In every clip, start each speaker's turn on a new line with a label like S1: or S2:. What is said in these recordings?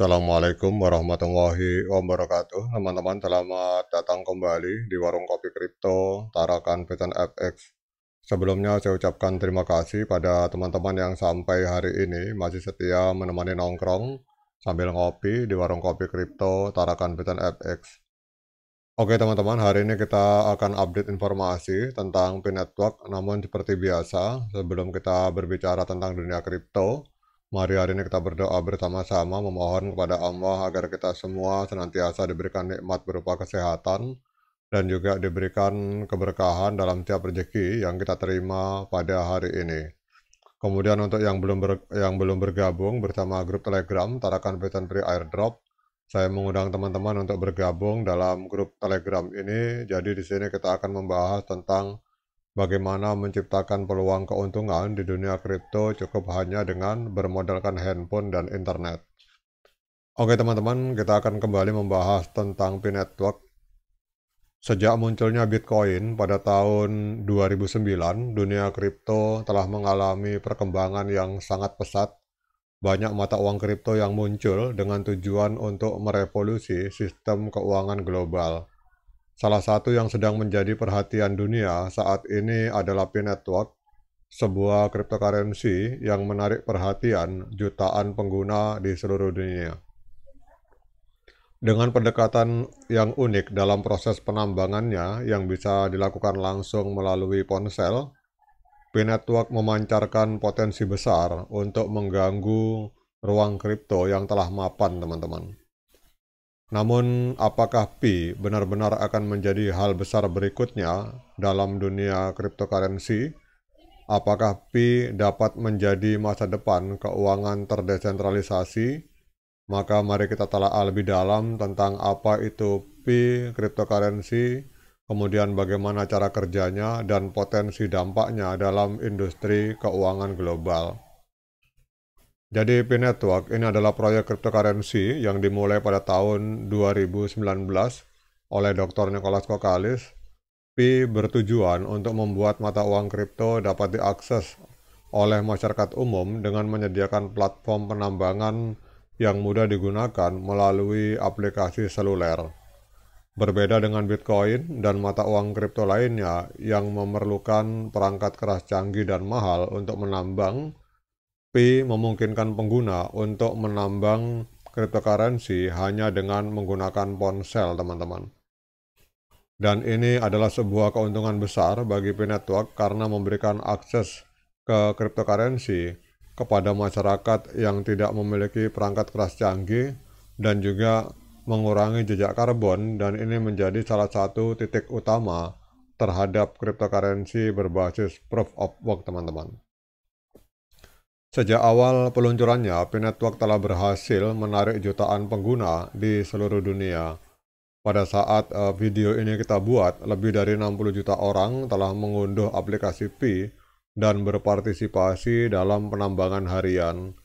S1: Assalamualaikum warahmatullahi wabarakatuh. Teman-teman, selamat datang kembali di Warung Kopi Kripto Tarakan Beten FX. Sebelumnya saya ucapkan terima kasih pada teman-teman yang sampai hari ini masih setia menemani nongkrong sambil ngopi di Warung Kopi Kripto Tarakan Beten FX. Oke teman-teman, hari ini kita akan update informasi tentang Pi Network. Namun seperti biasa, sebelum kita berbicara tentang dunia kripto, mari hari ini kita berdoa bersama-sama memohon kepada Allah agar kita semua senantiasa diberikan nikmat berupa kesehatan dan juga diberikan keberkahan dalam tiap rezeki yang kita terima pada hari ini. Kemudian untuk yang belum bergabung bersama grup Telegram Tarakan Beten Free Airdrop, saya mengundang teman-teman untuk bergabung dalam grup Telegram ini. Jadi di sini kita akan membahas tentang bagaimana menciptakan peluang keuntungan di dunia kripto cukup hanya dengan bermodalkan handphone dan internet. Oke teman-teman, kita akan kembali membahas tentang Pi Network. Sejak munculnya Bitcoin pada tahun 2009, dunia kripto telah mengalami perkembangan yang sangat pesat. Banyak mata uang kripto yang muncul dengan tujuan untuk merevolusi sistem keuangan global. Salah satu yang sedang menjadi perhatian dunia saat ini adalah Pi Network, sebuah cryptocurrency yang menarik perhatian jutaan pengguna di seluruh dunia. Dengan pendekatan yang unik dalam proses penambangannya yang bisa dilakukan langsung melalui ponsel, Pi Network memancarkan potensi besar untuk mengganggu ruang kripto yang telah mapan, teman-teman. Namun, apakah Pi benar-benar akan menjadi hal besar berikutnya dalam dunia cryptocurrency? Apakah Pi dapat menjadi masa depan keuangan terdesentralisasi? Maka mari kita telah lebih dalam tentang apa itu Pi cryptocurrency, kemudian bagaimana cara kerjanya dan potensi dampaknya dalam industri keuangan global. Jadi Pi Network ini adalah proyek cryptocurrency yang dimulai pada tahun 2019 oleh Dr. Nicholas Kokalis. Pi bertujuan untuk membuat mata uang kripto dapat diakses oleh masyarakat umum dengan menyediakan platform penambangan yang mudah digunakan melalui aplikasi seluler. Berbeda dengan Bitcoin dan mata uang kripto lainnya yang memerlukan perangkat keras canggih dan mahal untuk menambang, Pi memungkinkan pengguna untuk menambang cryptocurrency hanya dengan menggunakan ponsel, teman-teman. Dan ini adalah sebuah keuntungan besar bagi Pi Network karena memberikan akses ke cryptocurrency kepada masyarakat yang tidak memiliki perangkat keras canggih dan juga mengurangi jejak karbon, dan ini menjadi salah satu titik utama terhadap cryptocurrency berbasis proof of work, teman-teman. Sejak awal peluncurannya, Pi Network telah berhasil menarik jutaan pengguna di seluruh dunia. Pada saat video ini kita buat, lebih dari 60 juta orang telah mengunduh aplikasi Pi dan berpartisipasi dalam penambangan harian.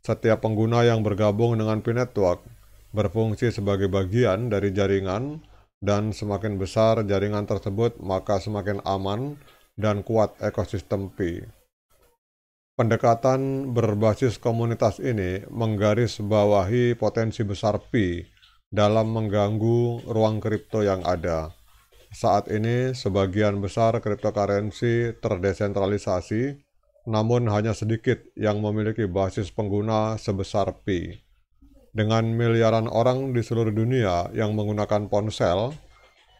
S1: Setiap pengguna yang bergabung dengan Pi Network berfungsi sebagai bagian dari jaringan, dan semakin besar jaringan tersebut, maka semakin aman dan kuat ekosistem Pi. Pendekatan berbasis komunitas ini menggarisbawahi potensi besar Pi dalam mengganggu ruang kripto yang ada. Saat ini, sebagian besar cryptocurrency terdesentralisasi, namun hanya sedikit yang memiliki basis pengguna sebesar Pi. Dengan miliaran orang di seluruh dunia yang menggunakan ponsel,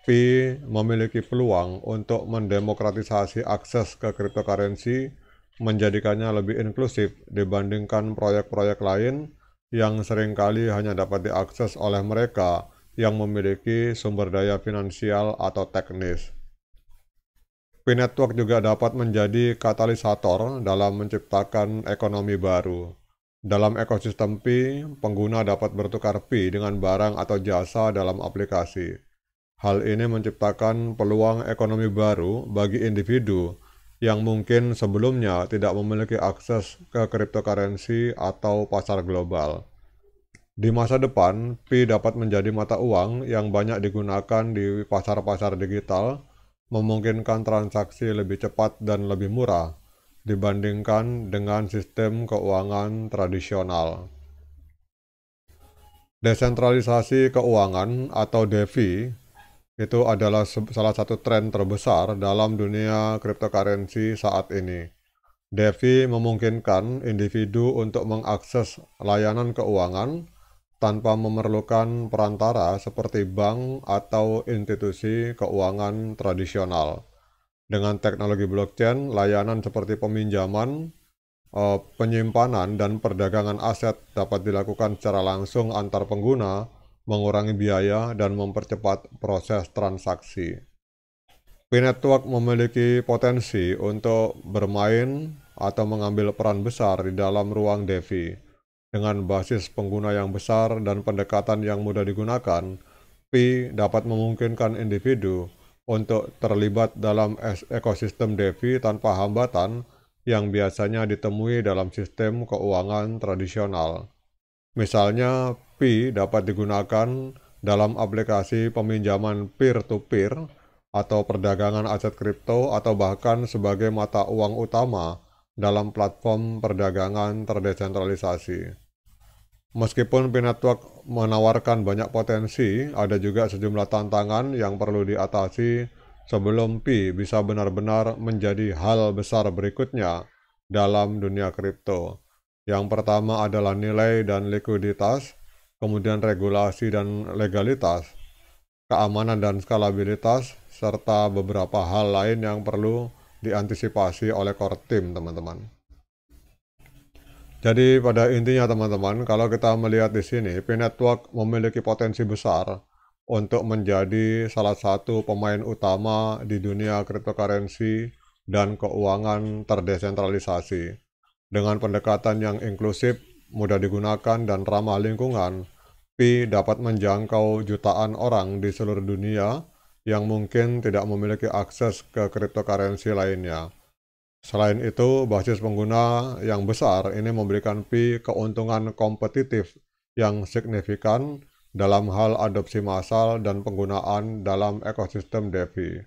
S1: Pi memiliki peluang untuk mendemokratisasi akses ke cryptocurrency, menjadikannya lebih inklusif dibandingkan proyek-proyek lain yang seringkali hanya dapat diakses oleh mereka yang memiliki sumber daya finansial atau teknis. Pi Network juga dapat menjadi katalisator dalam menciptakan ekonomi baru. Dalam ekosistem Pi, pengguna dapat bertukar Pi dengan barang atau jasa dalam aplikasi. Hal ini menciptakan peluang ekonomi baru bagi individu yang mungkin sebelumnya tidak memiliki akses ke cryptocurrency atau pasar global. Di masa depan, Pi dapat menjadi mata uang yang banyak digunakan di pasar-pasar digital, memungkinkan transaksi lebih cepat dan lebih murah dibandingkan dengan sistem keuangan tradisional. Desentralisasi keuangan atau DeFi itu adalah salah satu tren terbesar dalam dunia cryptocurrency saat ini. DeFi memungkinkan individu untuk mengakses layanan keuangan tanpa memerlukan perantara seperti bank atau institusi keuangan tradisional. Dengan teknologi blockchain, layanan seperti peminjaman, penyimpanan, dan perdagangan aset dapat dilakukan secara langsung antar pengguna, mengurangi biaya, dan mempercepat proses transaksi. P-Network memiliki potensi untuk bermain atau mengambil peran besar di dalam ruang DeFi. Dengan basis pengguna yang besar dan pendekatan yang mudah digunakan, Pi dapat memungkinkan individu untuk terlibat dalam ekosistem DeFi tanpa hambatan yang biasanya ditemui dalam sistem keuangan tradisional. Misalnya, Pi dapat digunakan dalam aplikasi peminjaman peer-to-peer atau perdagangan aset kripto atau bahkan sebagai mata uang utama dalam platform perdagangan terdesentralisasi. Meskipun P-Network menawarkan banyak potensi, ada juga sejumlah tantangan yang perlu diatasi sebelum Pi bisa benar-benar menjadi hal besar berikutnya dalam dunia kripto. Yang pertama adalah nilai dan likuiditas, kemudian regulasi dan legalitas, keamanan dan skalabilitas, serta beberapa hal lain yang perlu diantisipasi oleh core team, teman-teman. Jadi pada intinya teman-teman, kalau kita melihat di sini, P-Network memiliki potensi besar untuk menjadi salah satu pemain utama di dunia cryptocurrency dan keuangan terdesentralisasi. Dengan pendekatan yang inklusif, mudah digunakan, dan ramah lingkungan, Pi dapat menjangkau jutaan orang di seluruh dunia yang mungkin tidak memiliki akses ke cryptocurrency lainnya. Selain itu, basis pengguna yang besar ini memberikan Pi keuntungan kompetitif yang signifikan dalam hal adopsi massal dan penggunaan dalam ekosistem DeFi.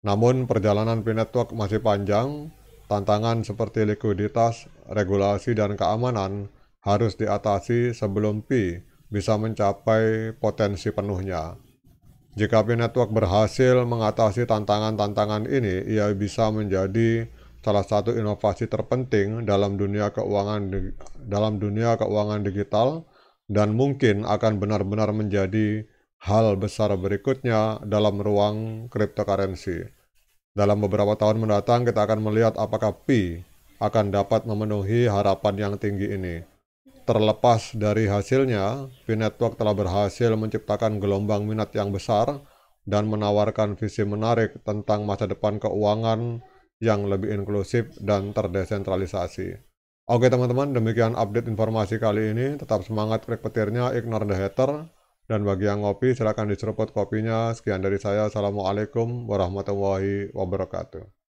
S1: Namun, perjalanan P-Network masih panjang. Tantangan seperti likuiditas, regulasi, dan keamanan harus diatasi sebelum Pi bisa mencapai potensi penuhnya. Jika P-Network berhasil mengatasi tantangan-tantangan ini, ia bisa menjadi salah satu inovasi terpenting dalam dunia keuangan digital dan mungkin akan benar-benar menjadi hal besar berikutnya dalam ruang cryptocurrency. Dalam beberapa tahun mendatang kita akan melihat apakah Pi akan dapat memenuhi harapan yang tinggi ini. Terlepas dari hasilnya, P-Network telah berhasil menciptakan gelombang minat yang besar dan menawarkan visi menarik tentang masa depan keuangan yang lebih inklusif dan terdesentralisasi. Oke teman-teman, demikian update informasi kali ini. Tetap semangat, klik petirnya, ignore the hater. Dan bagi yang ngopi, silakan diseruput kopinya. Sekian dari saya. Assalamualaikum warahmatullahi wabarakatuh.